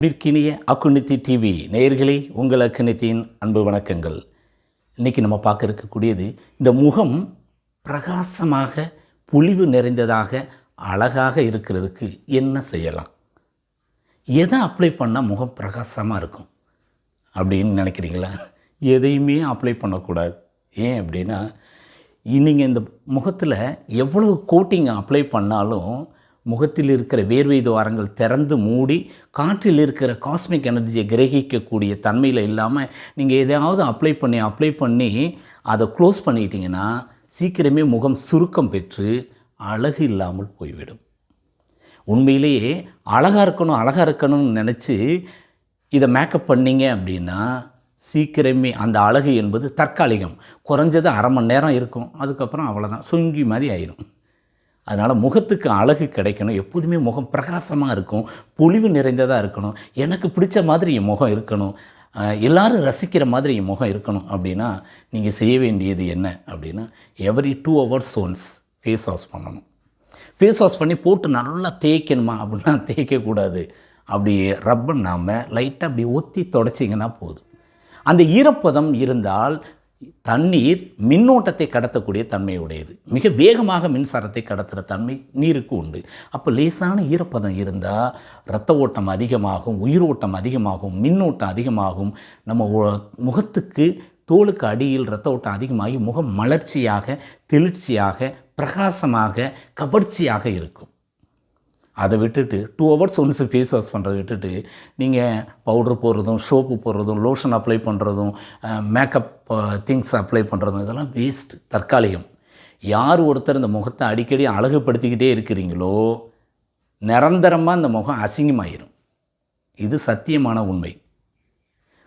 நிற்கினிய அக்குநித்தி TV நேயர்களே, உங்கள் அக்குநித்தியின் அன்பு வணக்கங்கள். இன்றைக்கி நம்ம பார்க்க இருக்கக்கூடியது, இந்த முகம் பிரகாசமாக பொலிவு நிறைந்ததாக அழகாக இருக்கிறதுக்கு என்ன செய்யலாம், எதை அப்ளை பண்ணால் முகம் பிரகாசமாக இருக்கும் அப்படின்னு நினைக்கிறீங்களா? எதையுமே அப்ளை பண்ணக்கூடாது. ஏன் அப்படின்னா, நீங்கள் இந்த முகத்தில் எவ்வளவு கோட்டிங் அப்ளை பண்ணாலும் முகத்தில் இருக்கிற வேர்வை துவாரங்கள் திறந்து மூடி காற்றில் இருக்கிற காஸ்மிக் எனர்ஜியை கிரகிக்கக்கூடிய தன்மையில் இல்லாமல் நீங்கள் எதையாவது அப்ளை பண்ணி அதை க்ளோஸ் பண்ணிட்டீங்கன்னா சீக்கிரமே முகம் சுருக்கம் பெற்று அழகு இல்லாமல் போய்விடும். உண்மையிலேயே அழகாக இருக்கணும்னு நினச்சி இதை மேக்கப் பண்ணிங்க அப்படின்னா சீக்கிரமே அந்த அழகு என்பது தற்காலிகம். குறைஞ்சது அரை மணி நேரம் இருக்கும், அதுக்கப்புறம் அவ்வளோதான், சுங்கி மாதிரி ஆயிரும். அதனால் முகத்துக்கு அழகு கிடைக்கணும், எப்போதுமே முகம் பிரகாசமாக இருக்கும், பொலிவு நிறைந்ததாக இருக்கணும், எனக்கு பிடிச்ச மாதிரி என் முகம் இருக்கணும், எல்லோரும் ரசிக்கிற மாதிரி என் முகம் இருக்கணும் அப்படின்னா நீங்கள் செய்ய வேண்டியது என்ன அப்படின்னா, every 2 hours once face wash பண்ணணும். ஃபேஸ் வாஷ் பண்ணி போட்டு நல்லா தேய்க்கணுமா அப்படின்னா தேய்க்கக்கூடாது. அப்படி ரப் பண்ணாமல் லைட்டாக அப்படி ஒத்தி தொடச்சிங்கன்னா போதும். அந்த ஈரப்பதம் இருந்தால் தண்ணீர் மின்னோட்டத்தை கடத்தக்கூடிய தன்மை உடையது, மிக வேகமாக மின்சாரத்தை கடத்துகிற தன்மை நீருக்கு உண்டு. அப்போ லேசான ஈரப்பதம் இருந்தால் இரத்த ஓட்டம் அதிகமாகும், உயிர் ஓட்டம் அதிகமாகும், மின்னோட்டம் அதிகமாகும். நம்ம முகத்துக்கு தோலுக்கு அடியில் இரத்த ஓட்டம் அதிகமாகி முகம் மலர்ச்சியாக, தெளிர்ச்சியாக, பிரகாசமாக, கவர்ச்சியாக இருக்கும். அதை விட்டுட்டு 2 hours ஒன்ஸ் ஃபேஸ் வாஷ் பண்ணுறதை விட்டுட்டு நீங்கள் பவுட்ரு போடுறதும், சோப்பு போடுறதும், லோஷன் அப்ளை பண்ணுறதும், மேக்கப் திங்ஸ் அப்ளை பண்ணுறதும் இதெல்லாம் வேஸ்ட், தற்காலிகம். யார் ஒருத்தர் இந்த முகத்தை அடிக்கடி அழகுபடுத்திக்கிட்டே இருக்கிறீங்களோ நிரந்தரமாக இந்த முகம் அசிங்கமாயிரும். இது சத்தியமான உண்மை.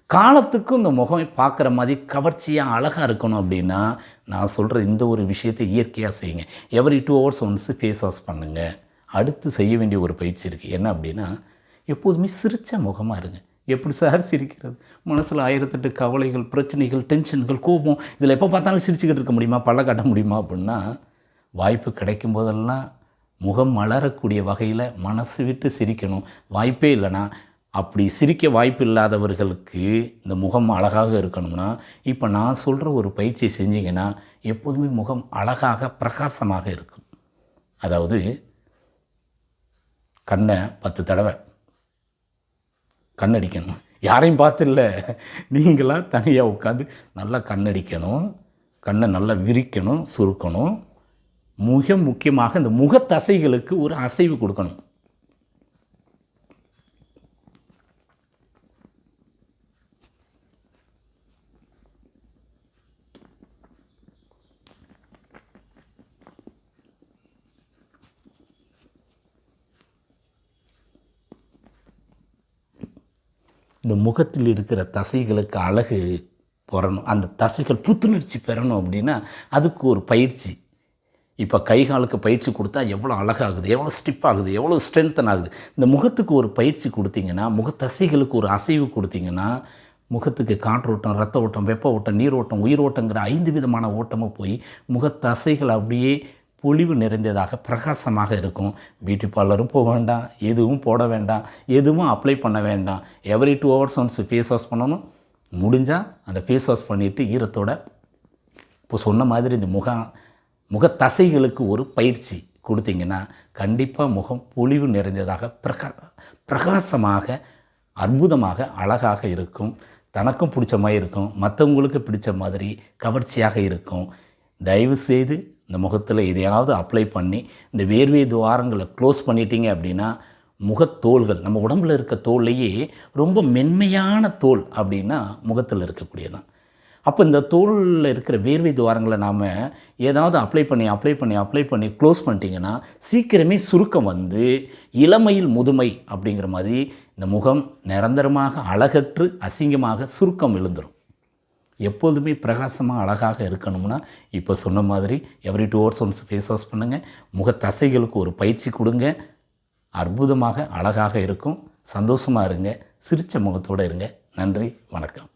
காலத்துக்கும் இந்த முகம் பார்க்குற மாதிரி கவர்ச்சியாக அழகாக இருக்கணும் அப்படின்னா நான் சொல்கிற இந்த ஒரு விஷயத்தை இயற்கையாக செய்யுங்க. Every 2 hours once face wash பண்ணுங்கள். அடுத்து செய்ய வேண்டிய ஒரு பயிற்சி இருக்குது. என்ன அப்படின்னா, எப்போதுமே சிரித்த முகமாக இருங்க. எப்படி சார் சிரிக்கிறது? மனசில் 1008 கவலைகள், பிரச்சனைகள், டென்ஷன்கள், கோபம், இதில் எப்போ பார்த்தாலும் சிரிச்சுக்கிட்டு இருக்க முடியுமா, பல்ல காட்ட முடியுமா அப்படின்னா, வாய்ப்பு கிடைக்கும் போதெல்லாம் முகம் மலரக்கூடிய வகையில் மனசு விட்டு சிரிக்கணும். வாய்ப்பே இல்லைனா, அப்படி சிரிக்க வாய்ப்பு இல்லாதவர்களுக்கு இந்த முகம் அழகாக இருக்கணும்னா இப்போ நான் சொல்கிற ஒரு பயிற்சியை செஞ்சிங்கன்னா எப்போதுமே முகம் அழகாக பிரகாசமாக இருக்கும். அதாவது கண்ணை 10 தடவை கண்ணடிக்கணும். யாரையும் பார்த்து இல்லை, நீங்களாம் தனியாக உட்காந்து நல்லா கண்ணடிக்கணும். கண்ணை நல்லா விரிக்கணும், சுருக்கணும். மிக முக்கியமாக இந்த முகத்தசைகளுக்கு ஒரு அசைவு கொடுக்கணும். இந்த முகத்தில் இருக்கிற தசைகளுக்கு அழகு பெறணும், அந்த தசைகள் புத்துணர்ச்சி பெறணும் அப்படின்னா அதுக்கு ஒரு பயிற்சி. இப்போ கை காலுக்கு பயிற்சி கொடுத்தா எவ்வளோ அழகாகுது, எவ்வளோ ஸ்டிப் ஆகுது, எவ்வளோ ஸ்ட்ரென்த்தன் ஆகுது. இந்த முகத்துக்கு ஒரு பயிற்சி கொடுத்தீங்கன்னா, முகத்தசைகளுக்கு ஒரு அசைவு கொடுத்தீங்கன்னா முகத்துக்கு காற்றோட்டம், ரத்த ஓட்டம், வெப்ப ஓட்டம், நீர் ஓட்டம், உயிர் ஓட்டங்கிற 5 விதமான ஓட்டமும் போய் முகத்தசைகள் அப்படியே பொலிவு நிறைந்ததாக பிரகாசமாக இருக்கும். பியூட்டி பார்லரும் போக வேண்டாம், எதுவும் போட வேண்டாம், எதுவும் அப்ளை பண்ண வேண்டாம். Every 2 hours once face wash பண்ணணும். முடிஞ்சால் அந்த ஃபேஸ் வாஷ் பண்ணிவிட்டு ஈரத்தோட இப்போ சொன்ன மாதிரி இந்த முகத்தசைகளுக்கு ஒரு பயிற்சி கொடுத்தீங்கன்னா கண்டிப்பாக முகம் பொலிவு நிறைந்ததாக பிரகாசமாக, அற்புதமாக, அழகாக இருக்கும். தனக்கும் பிடிச்ச மாதிரி இருக்கும், மற்றவங்களுக்கு பிடிச்ச மாதிரி கவர்ச்சியாக இருக்கும். தயவுசெய்து இந்த முகத்தில் எதையாவது அப்ளை பண்ணி இந்த வேர்வை துவாரங்களை க்ளோஸ் பண்ணிட்டீங்க அப்படின்னா முகத்தோள்கள், நம்ம உடம்பில் இருக்க தோல்லையே ரொம்ப மென்மையான தோல் அப்படின்னா முகத்தில் இருக்கக்கூடியதான். அப்போ இந்த தோலில் இருக்கிற வேர்வை துவாரங்களை நாம் ஏதாவது அப்ளை பண்ணி க்ளோஸ் பண்ணிட்டீங்கன்னா சீக்கிரமே சுருக்கம் வந்து இளமையில் முதுமை அப்படிங்கிற மாதிரி இந்த முகம் நிரந்தரமாக அழகற்று அசிங்கமாக சுருக்கம் விழுந்துடும். எப்போதுமே பிரகாசமாக அழகாக இருக்கணும்னா இப்போ சொன்ன மாதிரி every 2 hours once face wash பண்ணுங்கள். முகத்தசைகளுக்கு ஒரு பயிற்சி கொடுங்க. அற்புதமாக அழகாக இருக்கும். சந்தோஷமாக இருங்க, சிரித்த முகத்தோடு இருங்க. நன்றி, வணக்கம்.